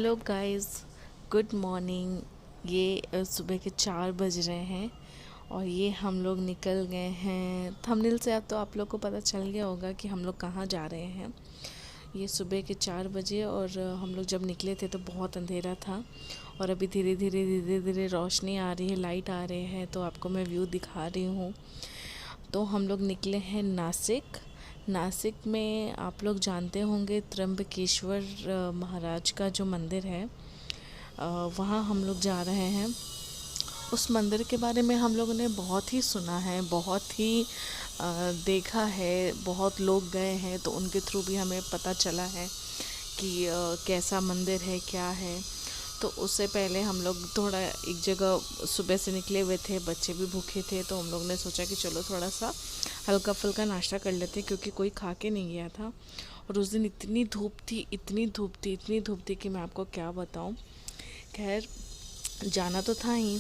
Hello guys, good morning. ये सुबह के 4 बज रहे हैं और ये हम लोग निकल गए हैं। थंबनेल से अब तो आप लोग को पता चल गया होगा कि हम लोग कहाँ जा रहे हैं। ये सुबह के 4 बजे और हम लोग जब निकले थे तो बहुत अंधेरा था और अभी धीरे धीरे धीरे धीरे रोशनी आ रही है, लाइट आ रहे हैं, तो आपको मैं व्यू दिखा रही हूँ। तो हम लोग निकले हैं नासिक। नासिक में आप लोग जानते होंगे त्र्यंबकेश्वर महाराज का जो मंदिर है, वहाँ हम लोग जा रहे हैं। उस मंदिर के बारे में हम लोगों ने बहुत ही सुना है, बहुत ही देखा है, बहुत लोग गए हैं तो उनके थ्रू भी हमें पता चला है कि कैसा मंदिर है, क्या है। तो उससे पहले हम लोग थोड़ा एक जगह सुबह से निकले हुए थे, बच्चे भी भूखे थे, तो हम लोग ने सोचा कि चलो थोड़ा सा हल्का फुल्का नाश्ता कर लेते, क्योंकि कोई खा के नहीं गया था। और उस दिन इतनी धूप थी, इतनी धूप थी, इतनी धूप थी कि मैं आपको क्या बताऊं। खैर, जाना तो था ही,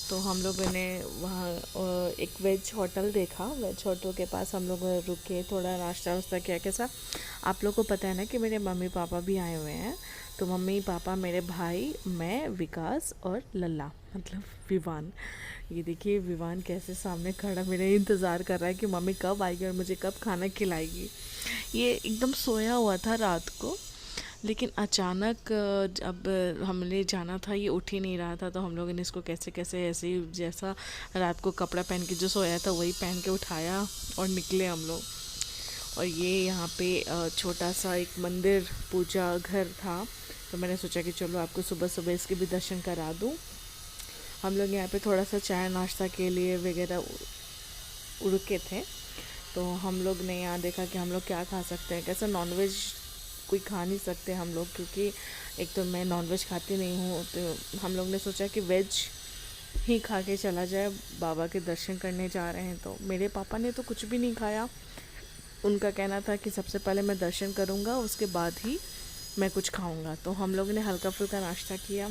तो हम लोगों ने वहाँ एक वेज होटल देखा। वेज होटल के पास हम लोग रुके, थोड़ा नाश्ता वाश्ता किया। कैसा, आप लोग को पता है ना कि मेरे मम्मी पापा भी आए हुए हैं। तो मम्मी पापा, मेरे भाई, मैं, विकास और लल्ला, मतलब विवान। ये देखिए विवान कैसे सामने खड़ा मेरे इंतज़ार कर रहा है कि मम्मी कब आएगी और मुझे कब खाना खिलाएगी। ये एकदम सोया हुआ था रात को, लेकिन अचानक जब हमने जाना था, ये उठ ही नहीं रहा था। तो हम लोगों ने इसको कैसे कैसे ऐसे ही, जैसा रात को कपड़ा पहन के जो सोया था वही पहन के उठाया और निकले हम लोग। और ये यहाँ पे छोटा सा एक मंदिर, पूजा घर था। तो मैंने सोचा कि चलो आपको सुबह सुबह इसके भी दर्शन करा दूँ। हम लोग यहाँ पे थोड़ा सा चाय नाश्ता के लिए वगैरह रुके थे। तो हम लोग ने यहाँ देखा कि हम लोग क्या खा सकते हैं। कैसा, नॉनवेज कोई खा नहीं सकते हम लोग, क्योंकि एक तो मैं नॉनवेज खाती नहीं हूँ। तो हम लोग ने सोचा कि वेज ही खा के चला जाए, बाबा के दर्शन करने जा रहे हैं। तो मेरे पापा ने तो कुछ भी नहीं खाया। उनका कहना था कि सबसे पहले मैं दर्शन करूँगा, उसके बाद ही मैं कुछ खाऊँगा। तो हम लोग ने हल्का फुल्का नाश्ता किया।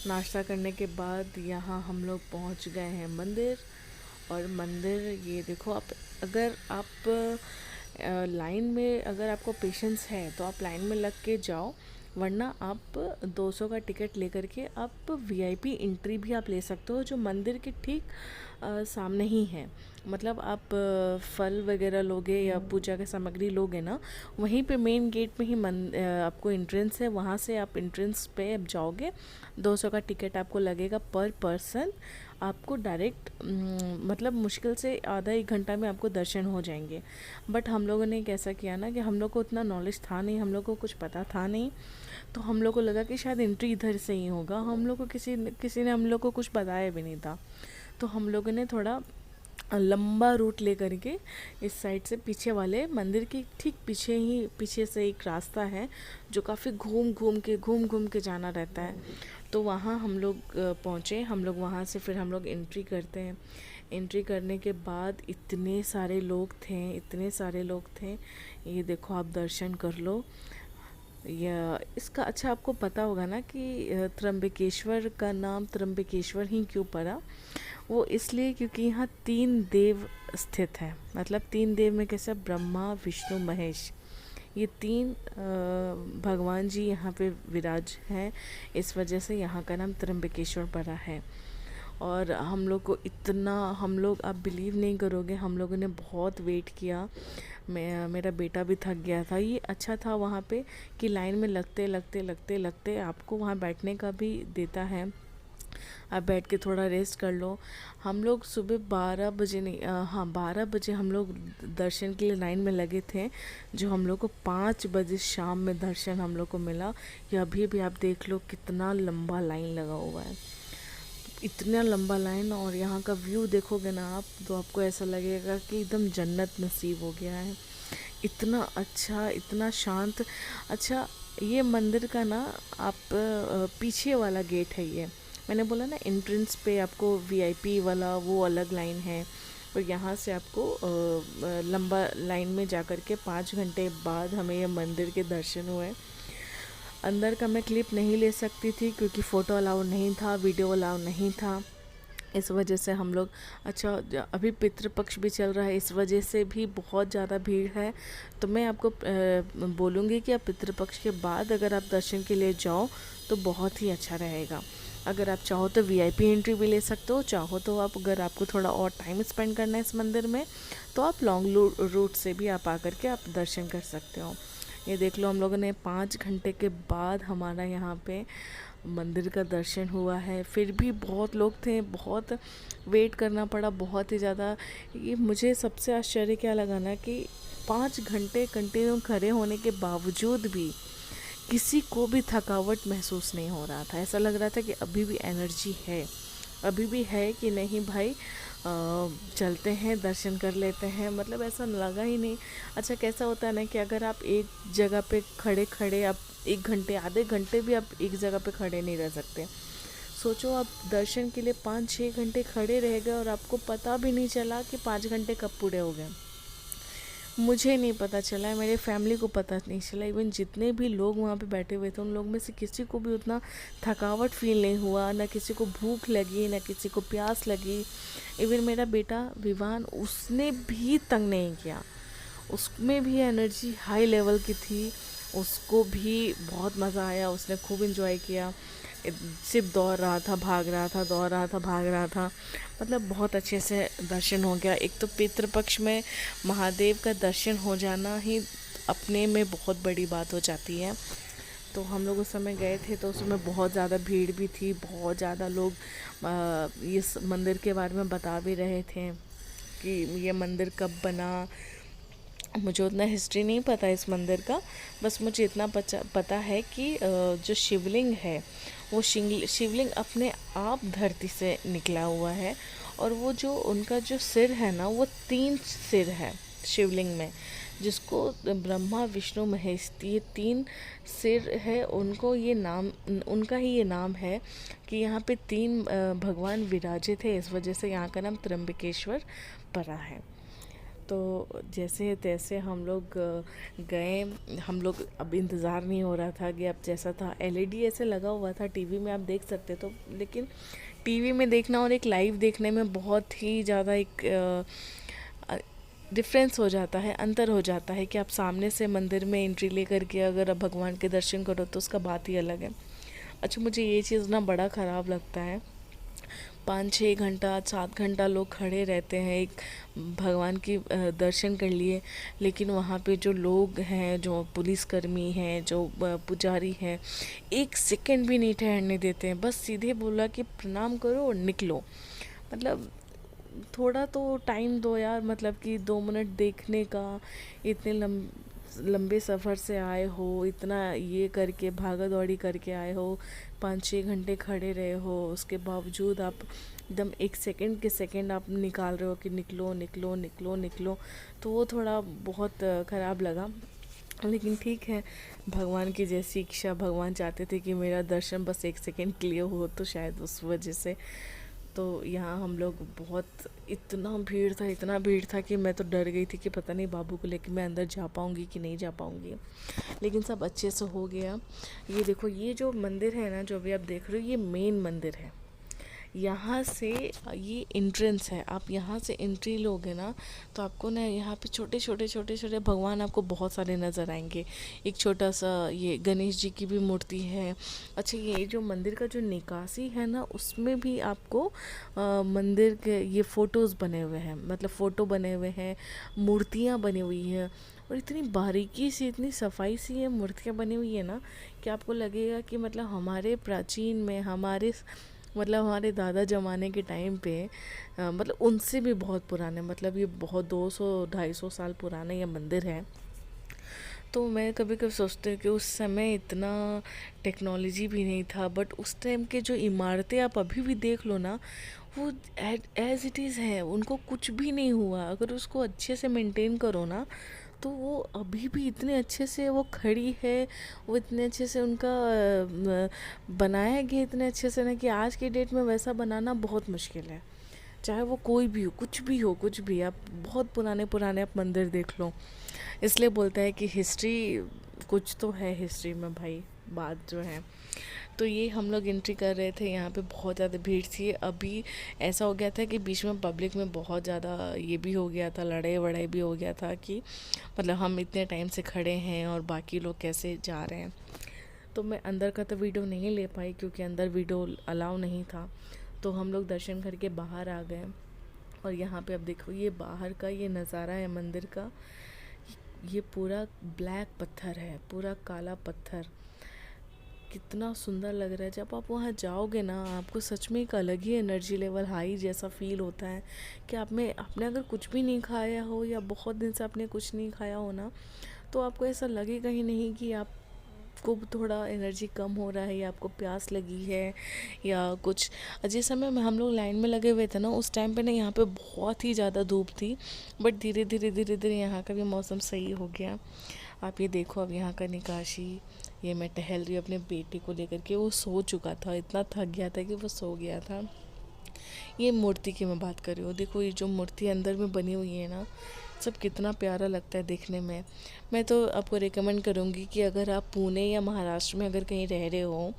नाश्ता करने के बाद यहाँ हम लोग पहुँच गए हैं मंदिर। और मंदिर, ये देखो, आप अगर आप लाइन में, अगर आपको पेशेंस है तो आप लाइन में लग के जाओ, वरना आप 200 का टिकट लेकर के आप वीआईपी एंट्री भी आप ले सकते हो, जो मंदिर के ठीक सामने ही है। मतलब आप फल वगैरह लोगे या पूजा की सामग्री लोगे ना, वहीं पे मेन गेट में ही आपको एंट्रेंस है, वहाँ से आप एंट्रेंस पे अब जाओगे। 200 का टिकट आपको लगेगा पर पर्सन। आपको डायरेक्ट मतलब मुश्किल से आधा एक घंटा में आपको दर्शन हो जाएंगे। बट हम लोगों ने कैसा किया ना कि हम लोग को उतना नॉलेज था नहीं, हम लोग को कुछ पता था नहीं। तो हम लोग को लगा कि शायद एंट्री इधर से ही होगा। हम लोग को किसी ने हम लोग को कुछ बताया भी नहीं था। तो हम लोगों ने थोड़ा लंबा रूट ले करके इस साइड से, पीछे वाले मंदिर के ठीक पीछे ही, पीछे से एक रास्ता है जो काफ़ी घूम घूम के जाना रहता है। तो वहाँ हम लोग पहुँचे। हम लोग वहाँ से फिर हम लोग एंट्री करते हैं। एंट्री करने के बाद इतने सारे लोग थे, इतने सारे लोग थे। ये देखो, आप दर्शन कर लो। या इसका, अच्छा आपको पता होगा ना कि त्र्यंबकेश्वर का नाम त्र्यंबकेश्वर ही क्यों पड़ा। वो इसलिए क्योंकि यहाँ 3 देव स्थित हैं। मतलब 3 देव में कैसे, ब्रह्मा, विष्णु, महेश, ये 3 भगवान जी यहाँ पे विराज हैं। इस वजह से यहाँ का नाम त्र्यंबकेश्वर पड़ा है। और हम लोग को इतना, हम लोग, आप बिलीव नहीं करोगे, हम लोगों ने बहुत वेट किया। मेरा बेटा भी थक गया था। ये अच्छा था वहाँ पे कि लाइन में लगते लगते लगते लगते आपको वहाँ बैठने का भी देता है, आप बैठ के थोड़ा रेस्ट कर लो। हम लोग सुबह 12 बजे नहीं, हाँ 12 बजे हम लोग दर्शन के लिए लाइन में लगे थे, जो हम लोग को 5 बजे शाम में दर्शन हम लोग को मिला। ये अभी भी आप देख लो कितना लंबा लाइन लगा हुआ है, इतना लंबा लाइन। और यहाँ का व्यू देखोगे ना आप, तो आपको ऐसा लगेगा कि एकदम जन्नत नसीब हो गया है। इतना अच्छा, इतना शांत। अच्छा, ये मंदिर का ना, आप पीछे वाला गेट है ये। मैंने बोला ना, एंट्रेंस पे आपको वीआईपी वाला वो अलग लाइन है, और यहाँ से आपको लंबा लाइन में जा कर के 5 घंटे बाद हमें ये मंदिर के दर्शन हुए। अंदर का मैं क्लिप नहीं ले सकती थी क्योंकि फ़ोटो अलाउ नहीं था, वीडियो अलाउ नहीं था। इस वजह से हम लोग अच्छा अभी पितृपक्ष भी चल रहा है, इस वजह से भी बहुत ज़्यादा भीड़ है। तो मैं आपको बोलूँगी कि आप पितृपक्ष के बाद अगर आप दर्शन के लिए जाओ तो बहुत ही अच्छा रहेगा। अगर आप चाहो तो वीआईपी एंट्री भी ले सकते हो, चाहो तो आप अगर आपको थोड़ा और टाइम स्पेंड करना है इस मंदिर में तो आप लॉन्ग रूट से भी आप आकर के आप दर्शन कर सकते हो। ये देख लो, हम लोगों ने 5 घंटे के बाद हमारा यहाँ पे मंदिर का दर्शन हुआ है। फिर भी बहुत लोग थे, बहुत वेट करना पड़ा, बहुत ही ज़्यादा। ये मुझे सबसे आश्चर्य क्या लगा ना कि 5 घंटे कंटिन्यू खड़े होने के बावजूद भी किसी को भी थकावट महसूस नहीं हो रहा था। ऐसा लग रहा था कि अभी भी एनर्जी है, अभी भी है कि नहीं भाई चलते हैं दर्शन कर लेते हैं, मतलब ऐसा लगा ही नहीं। अच्छा कैसा होता है ना कि अगर आप एक जगह पे खड़े खड़े आप 1 घंटे आधे घंटे भी आप एक जगह पे खड़े नहीं रह सकते। सोचो आप दर्शन के लिए 5-6 घंटे खड़े रह गए और आपको पता भी नहीं चला कि 5 घंटे कब पूरे हो गए। मुझे नहीं पता चला, मेरे फैमिली को पता नहीं चला, इवन जितने भी लोग वहाँ पे बैठे हुए थे उन लोग में से किसी को भी उतना थकावट फील नहीं हुआ, ना किसी को भूख लगी, ना किसी को प्यास लगी। इवन मेरा बेटा विवान, उसने भी तंग नहीं किया, उसमें भी एनर्जी हाई लेवल की थी, उसको भी बहुत मज़ा आया, उसने खूब इन्जॉय किया। सिर्फ दौड़ रहा था, भाग रहा था, दौड़ रहा था, भाग रहा था, मतलब बहुत अच्छे से दर्शन हो गया। एक तो पितृपक्ष में महादेव का दर्शन हो जाना ही अपने में बहुत बड़ी बात हो जाती है। तो हम लोग उस समय गए थे तो उसमें बहुत ज़्यादा भीड़ भी थी, बहुत ज़्यादा लोग इस मंदिर के बारे में बता भी रहे थे कि ये मंदिर कब बना। मुझे उतना हिस्ट्री नहीं पता इस मंदिर का, बस मुझे इतना पता है कि जो शिवलिंग है वो शिवलिंग अपने आप धरती से निकला हुआ है, और वो जो उनका जो सिर है ना वो 3 सिर है शिवलिंग में, जिसको ब्रह्मा विष्णु महेश ये 3 सिर है, उनको ये नाम, उनका ही ये नाम है कि यहाँ पे 3 भगवान विराजित थे, इस वजह से यहाँ का नाम त्र्यंबकेश्वर पड़ा है। तो जैसे तैसे हम लोग गए, हम लोग अब इंतज़ार नहीं हो रहा था कि अब जैसा था एलईडी ऐसे लगा हुआ था, टीवी में आप देख सकते तो, लेकिन टीवी में देखना और एक लाइव देखने में बहुत ही ज़्यादा एक डिफरेंस हो जाता है, अंतर हो जाता है कि आप सामने से मंदिर में एंट्री लेकर के अगर आप भगवान के दर्शन करो तो उसका बात ही अलग है। अच्छा मुझे ये चीज़ ना बड़ा ख़राब लगता है, 5-6 घंटा 7 घंटा लोग खड़े रहते हैं एक भगवान की दर्शन कर लिए, लेकिन वहाँ पे जो लोग हैं, जो पुलिसकर्मी हैं, जो पुजारी हैं, 1 सेकंड भी नहीं ठहरने देते हैं, बस सीधे बोला कि प्रणाम करो और निकलो। मतलब थोड़ा तो टाइम दो यार, मतलब कि 2 मिनट देखने का, इतने लंबे सफ़र से आए हो, इतना ये करके भागा दौड़ी करके आए हो, 5-6 घंटे खड़े रहे हो, उसके बावजूद आप एकदम 1 सेकंड के सेकंड आप निकाल रहे हो कि निकलो निकलो निकलो निकलो, तो वो थोड़ा बहुत ख़राब लगा। लेकिन ठीक है, भगवान की जैसी इच्छा, भगवान चाहते थे कि मेरा दर्शन बस 1 सेकंड के लिए हो, तो शायद उस वजह से तो यहाँ हम लोग बहुत, इतना भीड़ था, इतना भीड़ था कि मैं तो डर गई थी कि पता नहीं बाबू को लेके मैं अंदर जा पाऊँगी कि नहीं जा पाऊँगी, लेकिन सब अच्छे से हो गया। ये देखो, ये जो मंदिर है ना जो अभी आप देख रहे हो, ये मेन मंदिर है। यहाँ से ये एंट्रेंस है, आप यहाँ से एंट्री लोगे ना तो आपको ना यहाँ पे छोटे छोटे छोटे छोटे भगवान आपको बहुत सारे नज़र आएंगे। एक छोटा सा ये गणेश जी की भी मूर्ति है। अच्छा ये जो मंदिर का जो निकासी है ना उसमें भी आपको मंदिर के ये फ़ोटोज़ बने हुए हैं, मतलब फ़ोटो बने हुए हैं, मूर्तियाँ बनी हुई हैं, और इतनी बारीकी से, इतनी सफाई से ये मूर्तियाँ बनी हुई है ना कि आपको लगेगा कि मतलब हमारे प्राचीन में, हमारे दादा ज़माने के टाइम पे मतलब उनसे भी बहुत पुराने, मतलब ये बहुत 200-250 साल पुराना ये मंदिर है। तो मैं कभी कभी सोचती हूँ कि उस समय इतना टेक्नोलॉजी भी नहीं था, बट उस टाइम के जो इमारतें आप अभी भी देख लो ना, वो एज इट इज़ है, उनको कुछ भी नहीं हुआ। अगर उसको अच्छे से मेंटेन करो ना तो वो अभी भी इतने अच्छे से वो खड़ी है, वो इतने अच्छे से उनका बनाया गया इतने अच्छे से ना कि आज के डेट में वैसा बनाना बहुत मुश्किल है। चाहे वो कोई भी हो, कुछ भी हो, कुछ भी, आप बहुत पुराने पुराने आप मंदिर देख लो। इसलिए बोलते हैं कि हिस्ट्री कुछ तो है हिस्ट्री में भाई, बात जो है। तो ये हम लोग एंट्री कर रहे थे, यहाँ पे बहुत ज़्यादा भीड़ थी। अभी ऐसा हो गया था कि बीच में पब्लिक में बहुत ज़्यादा ये भी हो गया था, लड़ाई वड़ाई भी हो गया था कि मतलब हम इतने टाइम से खड़े हैं और बाकी लोग कैसे जा रहे हैं। तो मैं अंदर का तो वीडियो नहीं ले पाई क्योंकि अंदर वीडियो अलाउ नहीं था। तो हम लोग दर्शन करके बाहर आ गए। और यहाँ पे अब देखो ये बाहर का ये नज़ारा है मंदिर का। ये पूरा ब्लैक पत्थर है, पूरा काला पत्थर, कितना सुंदर लग रहा है। जब आप वहाँ जाओगे ना, आपको सच में एक अलग ही एनर्जी लेवल हाई जैसा फील होता है कि आपने अगर कुछ भी नहीं खाया हो या बहुत दिन से आपने कुछ नहीं खाया हो ना, तो आपको ऐसा लगेगा ही नहीं कि आपको थोड़ा एनर्जी कम हो रहा है या आपको प्यास लगी है या कुछ। जिस समय में हम लोग लाइन में लगे हुए थे ना, उस टाइम पे ना यहाँ पे बहुत ही ज़्यादा धूप थी, बट धीरे धीरे धीरे धीरे यहाँ का भी मौसम सही हो गया। आप ये देखो, अब यहाँ का निकाशी, ये मैं टहल रही हूँ अपने बेटे को लेकर के। वो सो चुका था, इतना थक गया था कि वो सो गया था। ये मूर्ति की मैं बात कर रही हूँ, देखो ये जो मूर्ति अंदर में बनी हुई है ना, सब कितना प्यारा लगता है देखने में। मैं तो आपको रिकमेंड करूँगी कि अगर आप पुणे या महाराष्ट्र में अगर कहीं रह रहे हो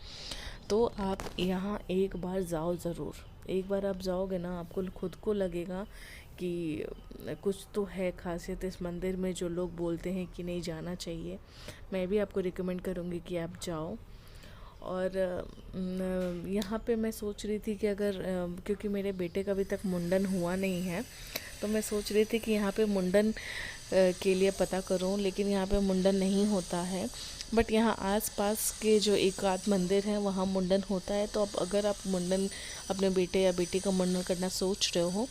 तो आप यहाँ एक बार जाओ ज़रूर। एक बार आप जाओगे ना, आपको खुद को लगेगा कि कुछ तो है खासियत इस मंदिर में, जो लोग बोलते हैं कि नहीं जाना चाहिए। मैं भी आपको रिकमेंड करूँगी कि आप जाओ। और यहाँ पे मैं सोच रही थी कि अगर क्योंकि मेरे बेटे का अभी तक मुंडन हुआ नहीं है, तो मैं सोच रही थी कि यहाँ पे मुंडन के लिए पता करूँ, लेकिन यहाँ पे मुंडन नहीं होता है। बट यहाँ आसपास के जो एक आध मंदिर हैं वहाँ मुंडन होता है। तो अब अगर आप मुंडन अपने बेटे या बेटी का मुंडन करना सोच रहे हो,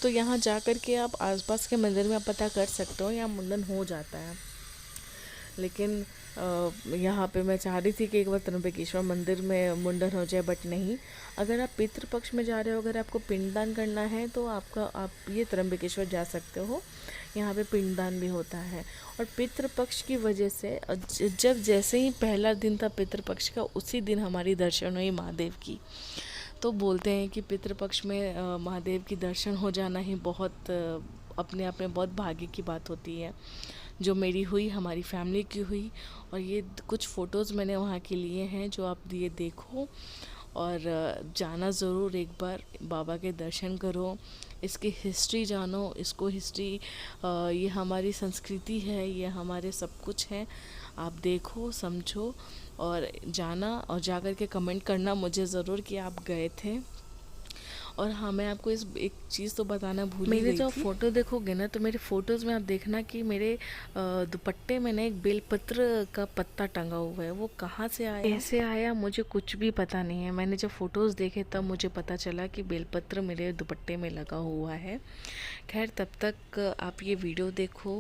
तो यहाँ जा कर के आप आसपास के मंदिर में आप पता कर सकते हो, यहाँ मुंडन हो जाता है। लेकिन यहाँ पे मैं चाह रही थी कि एक बार त्र्यंबकेश्वर मंदिर में मुंडन हो जाए, बट नहीं। अगर आप पितृपक्ष में जा रहे हो, अगर आपको पिंडदान करना है तो आप ये त्र्यंबकेश्वर जा सकते हो, यहाँ पे पिंडदान भी होता है। और पितृपक्ष की वजह से जब जैसे ही पहला दिन था पितृपक्ष का, उसी दिन हमारी दर्शन हुई महादेव की। तो बोलते हैं कि पितृपक्ष में महादेव की दर्शन हो जाना ही बहुत अपने आप में बहुत भाग्य की बात होती है, जो मेरी हुई, हमारी फैमिली की हुई। और ये कुछ फ़ोटोज़ मैंने वहाँ के लिए हैं जो आप ये देखो, और जाना ज़रूर एक बार, बाबा के दर्शन करो, इसकी हिस्ट्री जानो। इसको हिस्ट्री ये हमारी संस्कृति है, ये हमारे सब कुछ है। आप देखो, समझो और जाना, और जाकर के कमेंट करना मुझे ज़रूर कि आप गए थे। और हाँ, मैं आपको इस एक चीज़ तो बताना भूल ही गई थी। मेरे जो फ़ोटो देखोगे ना, तो मेरे फ़ोटोज़ में आप देखना कि मेरे दुपट्टे में ना एक बेलपत्र का पत्ता टंगा हुआ है। वो कहाँ से आया, कैसे आया, मुझे कुछ भी पता नहीं है। मैंने जब फ़ोटोज़ देखे तब मुझे पता चला कि बेलपत्र मेरे दुपट्टे में लगा हुआ है। खैर, तब तक आप ये वीडियो देखो,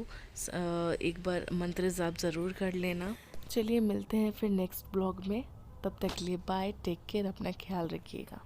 एक बार मंत्र जाप ज़रूर कर लेना। चलिए मिलते हैं फिर नेक्स्ट ब्लॉग में, तब तक के लिए बाय, टेक केयर, अपना ख्याल रखिएगा।